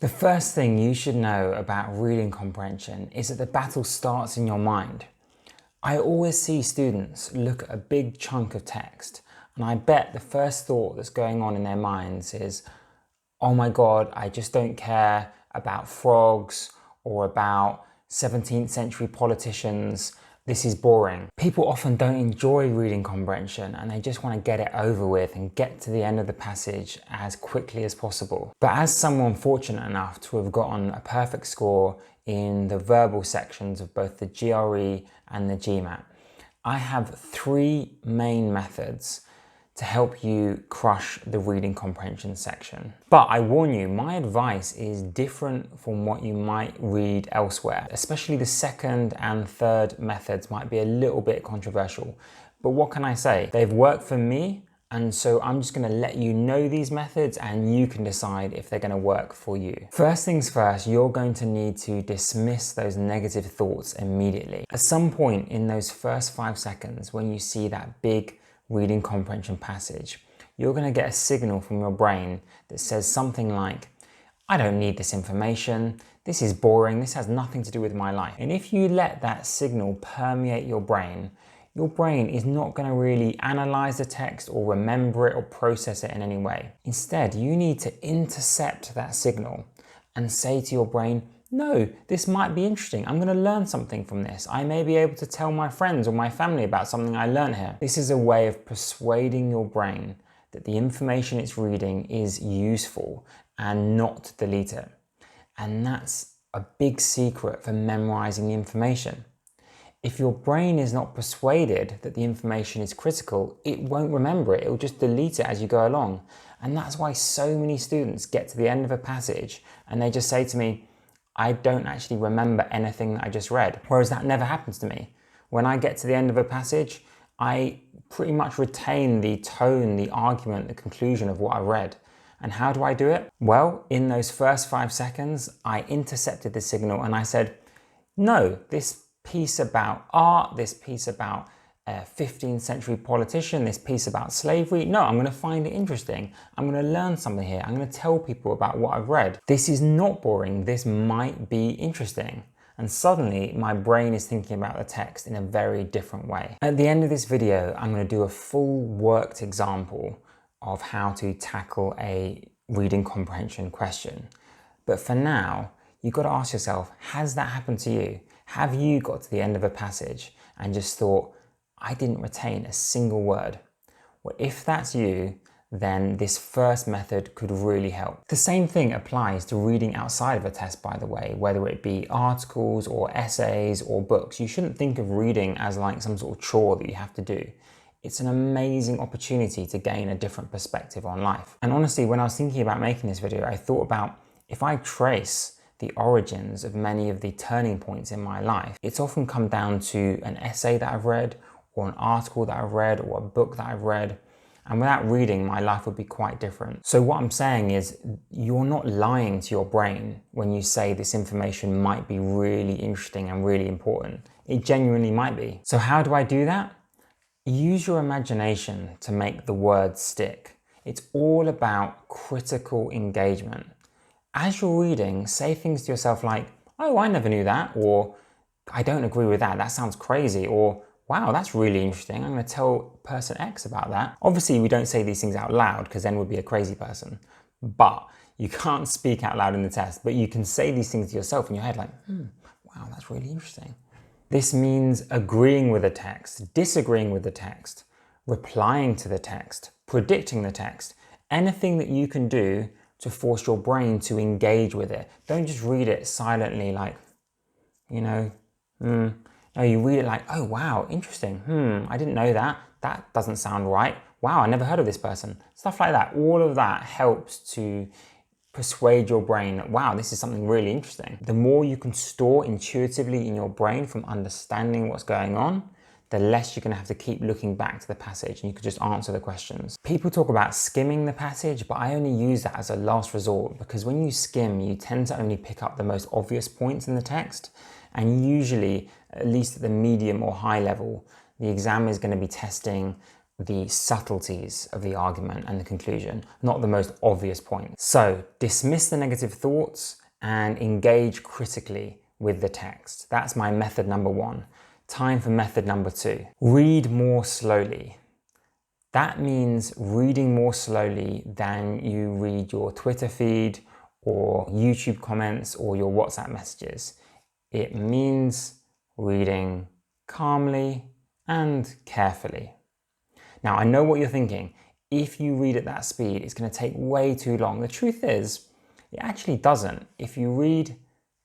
The first thing you should know about reading comprehension is that the battle starts in your mind. I always see students look at a big chunk of text, and I bet the first thought that's going on in their minds is, oh my God, I just don't care about frogs or about 17th century politicians. This is boring. People often don't enjoy reading comprehension and they just want to get it over with and get to the end of the passage as quickly as possible. But as someone fortunate enough to have gotten a perfect score in the verbal sections of both the GRE and the GMAT, I have three main methods to help you crush the reading comprehension section. But I warn you, my advice is different from what you might read elsewhere. Especially the second and third methods might be a little bit controversial. But what can I say? They've worked for me, and so I'm just gonna let you know these methods and you can decide if they're gonna work for you. First things first, you're going to need to dismiss those negative thoughts immediately. At some point in those first 5 seconds, when you see that big reading comprehension passage, you're going to get a signal from your brain that says something like, I don't need this information, this is boring, this has nothing to do with my life. And if you let that signal permeate your brain is not going to really analyze the text or remember it or process it in any way. Instead, you need to intercept that signal and say to your brain, no, this might be interesting. I'm going to learn something from this. I may be able to tell my friends or my family about something I learned here. This is a way of persuading your brain that the information it's reading is useful and not to delete it. And that's a big secret for memorizing the information. If your brain is not persuaded that the information is critical, it won't remember it. It will just delete it as you go along. And that's why so many students get to the end of a passage and they just say to me, I don't actually remember anything that I just read, whereas that never happens to me. When I get to the end of a passage, I pretty much retain the tone, the argument, the conclusion of what I read. And how do I do it? Well, in those first 5 seconds, I intercepted the signal and I said, no, this piece about art, this piece about a 15th century politician, this piece about slavery. No, I'm going to find it interesting. I'm going to learn something here. I'm going to tell people about what I've read. This is not boring. This might be interesting. And suddenly my brain is thinking about the text in a very different way. At the end of this video, I'm going to do a full worked example of how to tackle a reading comprehension question. But for now, you've got to ask yourself, has that happened to you? Have you got to the end of a passage and just thought, I didn't retain a single word? Well, if that's you, then this first method could really help. The same thing applies to reading outside of a test, by the way, whether it be articles or essays or books. You shouldn't think of reading as like some sort of chore that you have to do. It's an amazing opportunity to gain a different perspective on life. And honestly, when I was thinking about making this video, I thought about if I trace the origins of many of the turning points in my life, it's often come down to an essay that I've read, or an article that I've read, or a book that I've read. And without reading, my life would be quite different. So what I'm saying is, you're not lying to your brain when you say this information might be really interesting and really important. It genuinely might be. So how do I do that? Use your imagination to make the words stick. It's all about critical engagement. As you're reading, say things to yourself like, oh, I never knew that, or I don't agree with that, that sounds crazy, or wow, that's really interesting, I'm going to tell person X about that. Obviously, we don't say these things out loud because then we'd be a crazy person. But you can't speak out loud in the test, but you can say these things to yourself in your head like, wow, that's really interesting. This means agreeing with the text, disagreeing with the text, replying to the text, predicting the text, anything that you can do to force your brain to engage with it. Don't just read it silently like, No, you read it like, oh wow, interesting. I didn't know that. That doesn't sound right. Wow, I never heard of this person. Stuff like that. All of that helps to persuade your brain that, wow, this is something really interesting. The more you can store intuitively in your brain from understanding what's going on, the less you're going to have to keep looking back to the passage and you could just answer the questions. People talk about skimming the passage, but I only use that as a last resort because when you skim, you tend to only pick up the most obvious points in the text. And usually, at least at the medium or high level, the exam is going to be testing the subtleties of the argument and the conclusion, not the most obvious point. So dismiss the negative thoughts and engage critically with the text. That's my method number one. Time for method number two. Read more slowly. That means reading more slowly than you read your Twitter feed or YouTube comments or your WhatsApp messages. It means reading calmly and carefully. Now, I know what you're thinking. If you read at that speed, it's going to take way too long. The truth is, it actually doesn't. If you read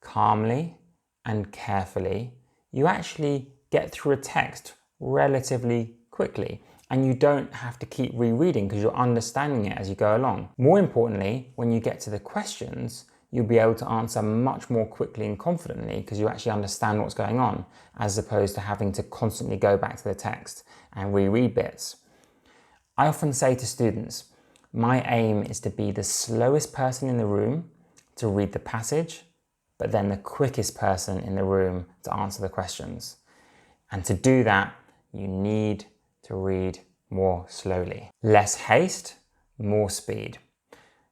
calmly and carefully, you actually get through a text relatively quickly, and you don't have to keep rereading because you're understanding it as you go along. More importantly, when you get to the questions, you'll be able to answer much more quickly and confidently because you actually understand what's going on, as opposed to having to constantly go back to the text and reread bits. I often say to students, my aim is to be the slowest person in the room to read the passage, but then the quickest person in the room to answer the questions. And to do that, you need to read more slowly. Less haste, more speed.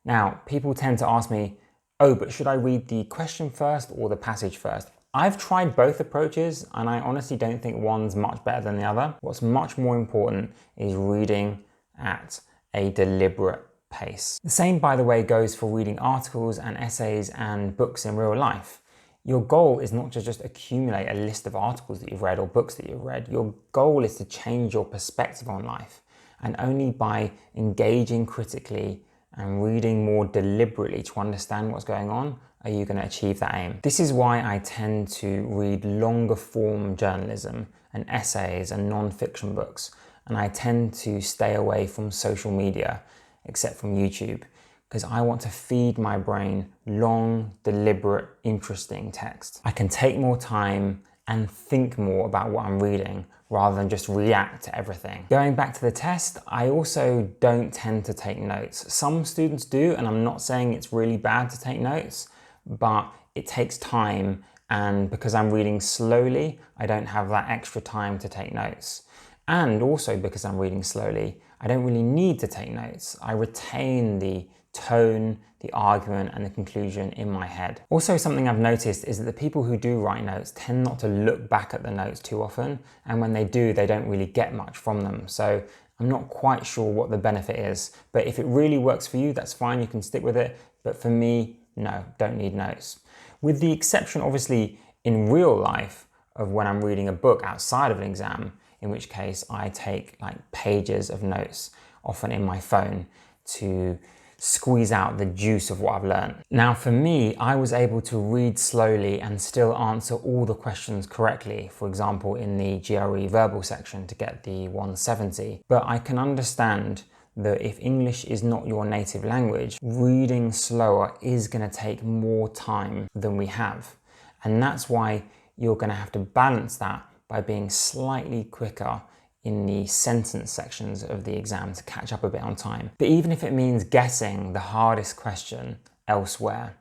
Now, people tend to ask me, oh, but should I read the question first or the passage first? I've tried both approaches and I honestly don't think one's much better than the other. What's much more important is reading at a deliberate pace. The same, by the way, goes for reading articles and essays and books in real life. Your goal is not to just accumulate a list of articles that you've read or books that you've read. Your goal is to change your perspective on life. And only by engaging critically and reading more deliberately to understand what's going on are you going to achieve that aim. This is why I tend to read longer form journalism and essays and non-fiction books. And I tend to stay away from social media, except from YouTube, because I want to feed my brain long, deliberate, interesting text. I can take more time and think more about what I'm reading rather than just react to everything. Going back to the test, I also don't tend to take notes. Some students do, and I'm not saying it's really bad to take notes, but it takes time, and because I'm reading slowly, I don't have that extra time to take notes. And also because I'm reading slowly, I don't really need to take notes. I retain the tone, the argument, and the conclusion in my head. Also, something I've noticed is that the people who do write notes tend not to look back at the notes too often, and when they do, they don't really get much from them. So I'm not quite sure what the benefit is, but if it really works for you, that's fine, you can stick with it. But for me, no, don't need notes. With the exception, obviously, in real life of when I'm reading a book outside of an exam, in which case I take like pages of notes, often in my phone, to squeeze out the juice of what I've learned. Now for me, I was able to read slowly and still answer all the questions correctly, for example in the GRE verbal section to get the 170. But I can understand that if English is not your native language, reading slower is going to take more time than we have. And that's why you're going to have to balance that by being slightly quicker in the sentence sections of the exam to catch up a bit on time. But even if it means guessing the hardest question elsewhere,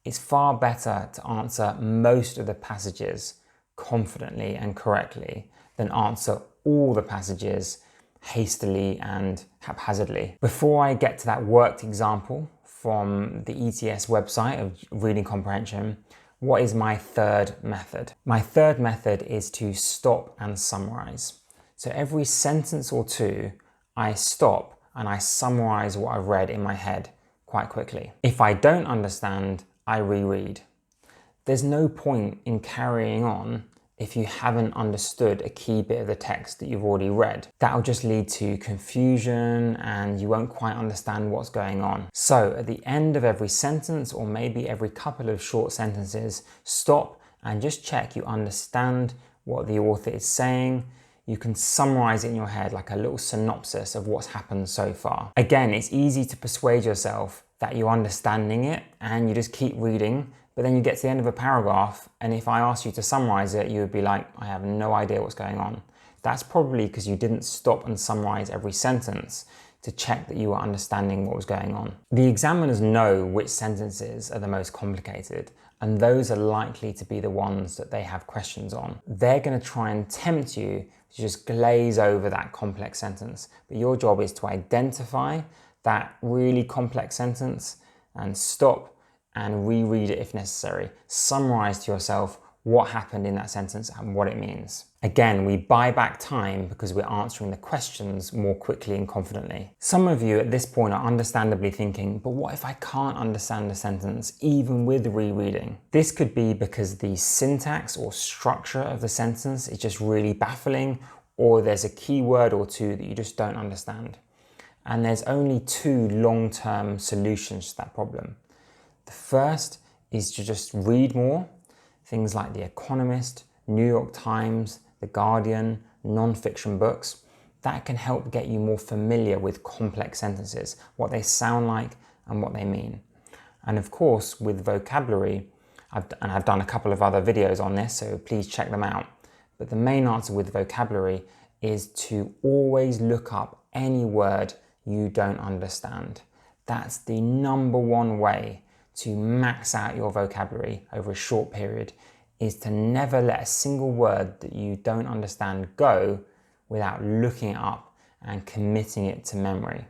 it's far better to answer most of the passages confidently and correctly than answer all the passages hastily and haphazardly. Before I get to that worked example from the ETS website of reading comprehension, what is my third method? My third method is to stop and summarize. So every sentence or two, I stop and I summarize what I've read in my head quite quickly. If I don't understand, I reread. There's no point in carrying on if you haven't understood a key bit of the text that you've already read. That'll just lead to confusion and you won't quite understand what's going on. So at the end of every sentence, or maybe every couple of short sentences, stop and just check you understand what the author is saying. You can summarize it in your head like a little synopsis of what's happened so far. Again, it's easy to persuade yourself that you're understanding it and you just keep reading, but then you get to the end of a paragraph and if I asked you to summarize it, you would be like, I have no idea what's going on. That's probably because you didn't stop and summarize every sentence to check that you are understanding what was going on. The examiners know which sentences are the most complicated, and those are likely to be the ones that they have questions on. They're going to try and tempt you to just glaze over that complex sentence, but your job is to identify that really complex sentence and stop and reread it if necessary. Summarize to yourself what happened in that sentence and what it means. Again, we buy back time because we're answering the questions more quickly and confidently. Some of you at this point are understandably thinking, but what if I can't understand the sentence even with rereading? This could be because the syntax or structure of the sentence is just really baffling, or there's a key word or two that you just don't understand. And there's only two long-term solutions to that problem. The first is to just read more. Things like The Economist, New York Times, The Guardian, non-fiction books. That can help get you more familiar with complex sentences, what they sound like and what they mean. And of course, with vocabulary, I've done a couple of other videos on this, so please check them out. But the main answer with vocabulary is to always look up any word you don't understand. That's the number one way to max out your vocabulary over a short period, is to never let a single word that you don't understand go without looking it up and committing it to memory.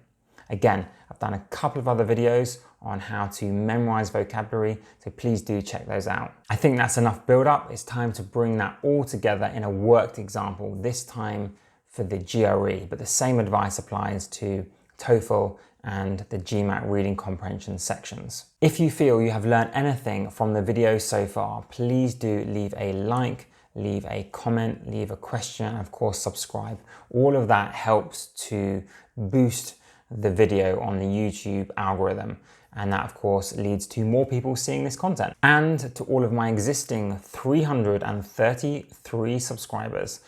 Again, I've done a couple of other videos on how to memorize vocabulary, so please do check those out. I think that's enough build up. It's time to bring that all together in a worked example, this time for the GRE, but the same advice applies to TOEFL and the GMAT reading comprehension sections. If you feel you have learned anything from the video so far, please do leave a like, leave a comment, leave a question, and of course subscribe. All of that helps to boost the video on the YouTube algorithm, and that of course leads to more people seeing this content. And to all of my existing 333 subscribers,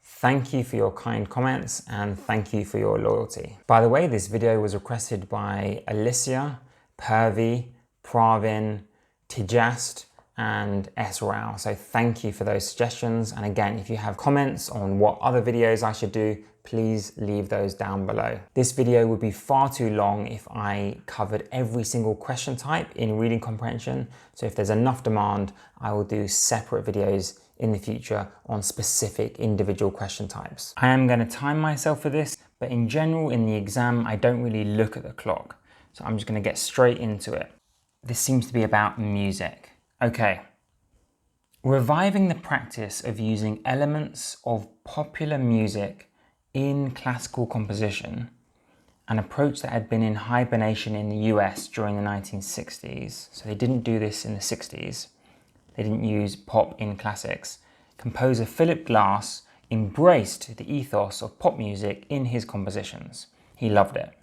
thank you for your kind comments and thank you for your loyalty. By the way, this video was requested by Alicia, Purvi, Pravin, Tijast, and S. Rao. So thank you for those suggestions. And again, if you have comments on what other videos I should do, please leave those down below. This video would be far too long if I covered every single question type in reading comprehension. So if there's enough demand, I will do separate videos in the future on specific individual question types. I am going to time myself for this, but in general in the exam, I don't really look at the clock. So I'm just going to get straight into it. This seems to be about music. Okay. Reviving the practice of using elements of popular music in classical composition, an approach that had been in hibernation in the US during the 1960s. So they didn't do this in the 60s. They didn't use pop in classics. Composer Philip Glass embraced the ethos of pop music in his compositions. He loved it.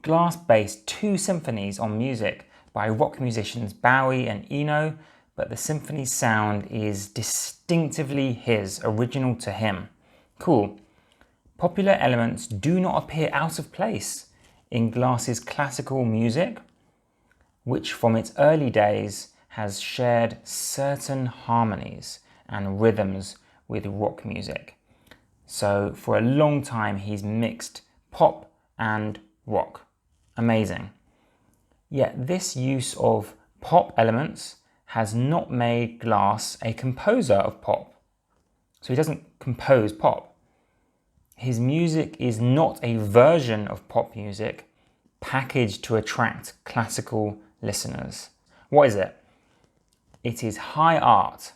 Glass based 2 symphonies on music by rock musicians Bowie and Eno, but the symphony's sound is distinctively his, original to him. Cool. Popular elements do not appear out of place in Glass's classical music, which from its early days has shared certain harmonies and rhythms with rock music. So for a long time he's mixed pop and rock. Amazing. Yet this use of pop elements has not made Glass a composer of pop. So he doesn't compose pop. His music is not a version of pop music packaged to attract classical listeners. What is it? It is high art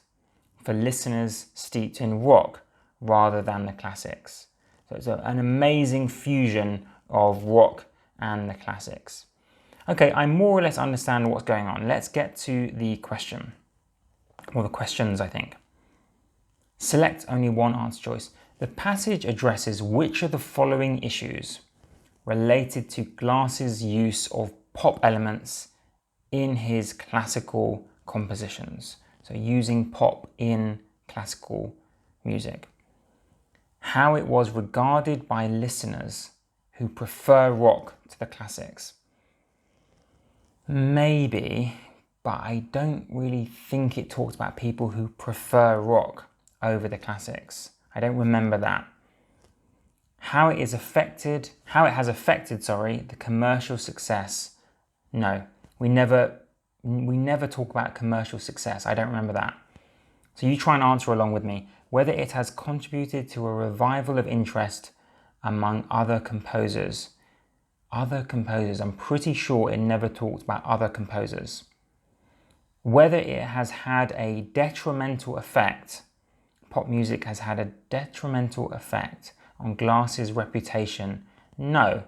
for listeners steeped in rock rather than the classics. So it's an amazing fusion of rock and the classics. Okay, I more or less understand what's going on. Let's get to the question, or the questions, I think. Select only one answer choice. The passage addresses which of the following issues related to Glass's use of pop elements in his classical compositions. So using pop in classical music. How it was regarded by listeners who prefer rock to the classics. Maybe, but I don't really think it talks about people who prefer rock over the classics. I don't remember that. How it has affected, the commercial success. No, we never talk about commercial success. I don't remember that. So you try and answer along with me. Whether it has contributed to a revival of interest among other composers. Other composers, I'm pretty sure it never talked about other composers. Whether it has had a detrimental effect, pop music has had a detrimental effect on Glass's reputation. No,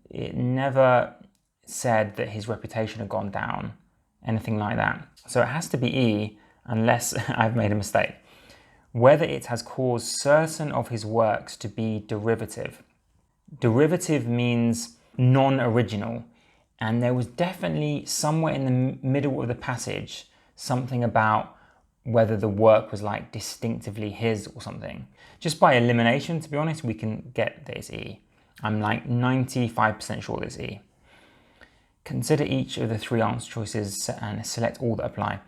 it never said that his reputation had gone down, anything like that. So it has to be E, unless I've made a mistake. Whether it has caused certain of his works to be derivative. Derivative means non-original, and there was definitely somewhere in the middle of the passage something about whether the work was like distinctively his or something. Just by elimination, to be honest, we can get that it's E. I'm like 95% sure that it's E. Consider each of the three answer choices and select all that apply.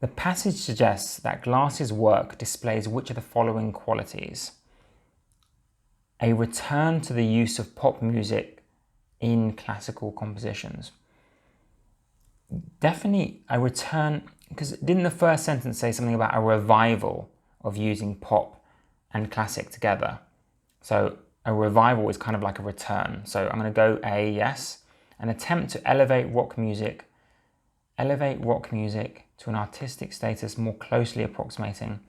The passage suggests that Glass's work displays which of the following qualities? A return to the use of pop music in classical compositions. Definitely a return, because didn't the first sentence say something about a revival of using pop and classic together? So a revival is kind of like a return. So I'm going to go A, yes. An attempt to elevate rock music to an artistic status more closely approximating.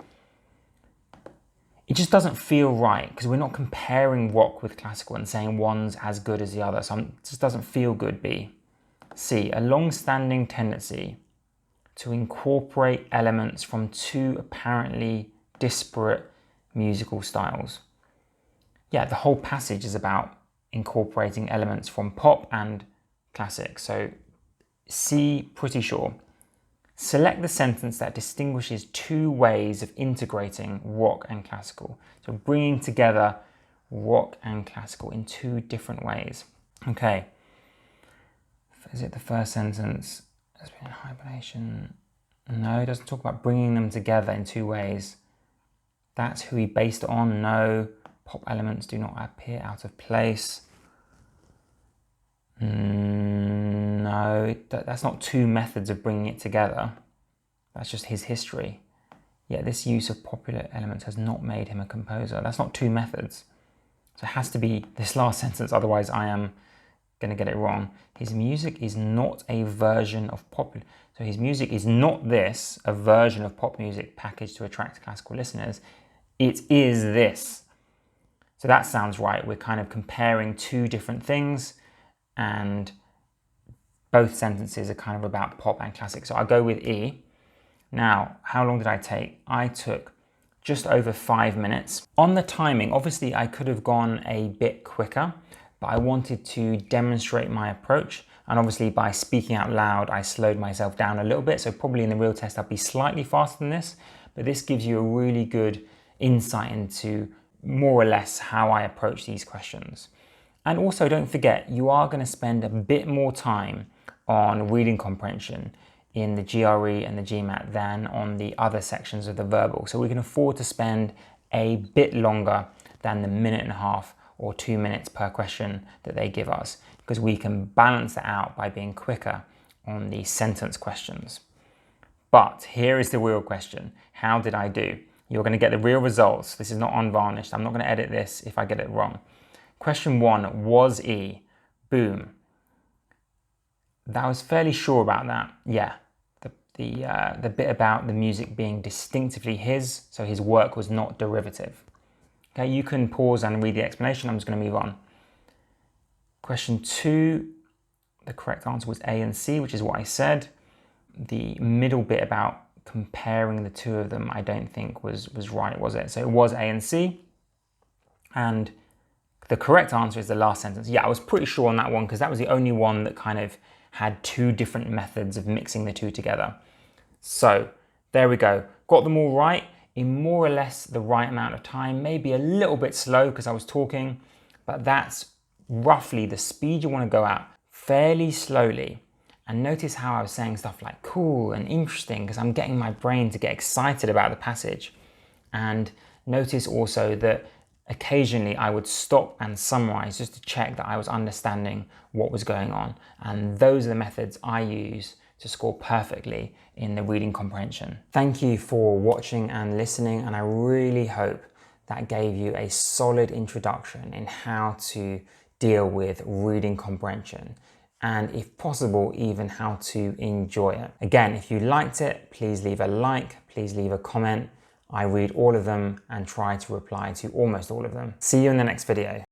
It just doesn't feel right because we're not comparing rock with classical and saying one's as good as the other. So it just doesn't feel good, B. C, a long-standing tendency to incorporate elements from two apparently disparate musical styles. Yeah, the whole passage is about incorporating elements from pop and classic. So C, pretty sure. Select the sentence that distinguishes two ways of integrating rock and classical. So bringing together rock and classical in two different ways. Okay. Is it the first sentence? Has been in hibernation. No, it doesn't talk about bringing them together in two ways. That's who he based it on. No. Pop elements do not appear out of place. No, that's not two methods of bringing it together. That's just his history. Yet this use of popular elements has not made him a composer. That's not two methods. So it has to be this last sentence, otherwise I am going to get it wrong. His music is not a version of popular. So his music is not this, a version of pop music packaged to attract classical listeners. It is this. So that sounds right. We're kind of comparing two different things, and both sentences are kind of about pop and classic. So I'll go with E. Now, how long did I take? I took just over 5 minutes. On the timing, obviously I could have gone a bit quicker, but I wanted to demonstrate my approach. And obviously by speaking out loud, I slowed myself down a little bit. So probably in the real test, I'll be slightly faster than this, but this gives you a really good insight into more or less how I approach these questions. And also don't forget, you are going to spend a bit more time on reading comprehension in the GRE and the GMAT than on the other sections of the verbal. So we can afford to spend a bit longer than the 1.5 minutes or 2 minutes per question that they give us, because we can balance that out by being quicker on the sentence questions. But here is the real question. How did I do? You're going to get the real results. This is not unvarnished. I'm not going to edit this if I get it wrong. Question 1 was E. Boom. That I was fairly sure about that. Yeah. The bit about the music being distinctively his, so his work was not derivative. Okay, you can pause and read the explanation. I'm just going to move on. Question 2, the correct answer was A and C, which is what I said. The middle bit about comparing the two of them, I don't think was right, was it? So it was A and C. And the correct answer is the last sentence. Yeah, I was pretty sure on that one because that was the only one that kind of had two different methods of mixing the two together. So there we go. Got them all right in more or less the right amount of time, maybe a little bit slow because I was talking, but that's roughly the speed you want to go at, fairly slowly. And notice how I was saying stuff like cool and interesting because I'm getting my brain to get excited about the passage. And notice also that Occasionally, I would stop and summarize just to check that I was understanding what was going on. And those are the methods I use to score perfectly in the reading comprehension. Thank you for watching and listening, and I really hope that gave you a solid introduction in how to deal with reading comprehension, and if possible, even how to enjoy it. Again, if you liked it, please leave a like, please leave a comment. I read all of them and try to reply to almost all of them. See you in the next video.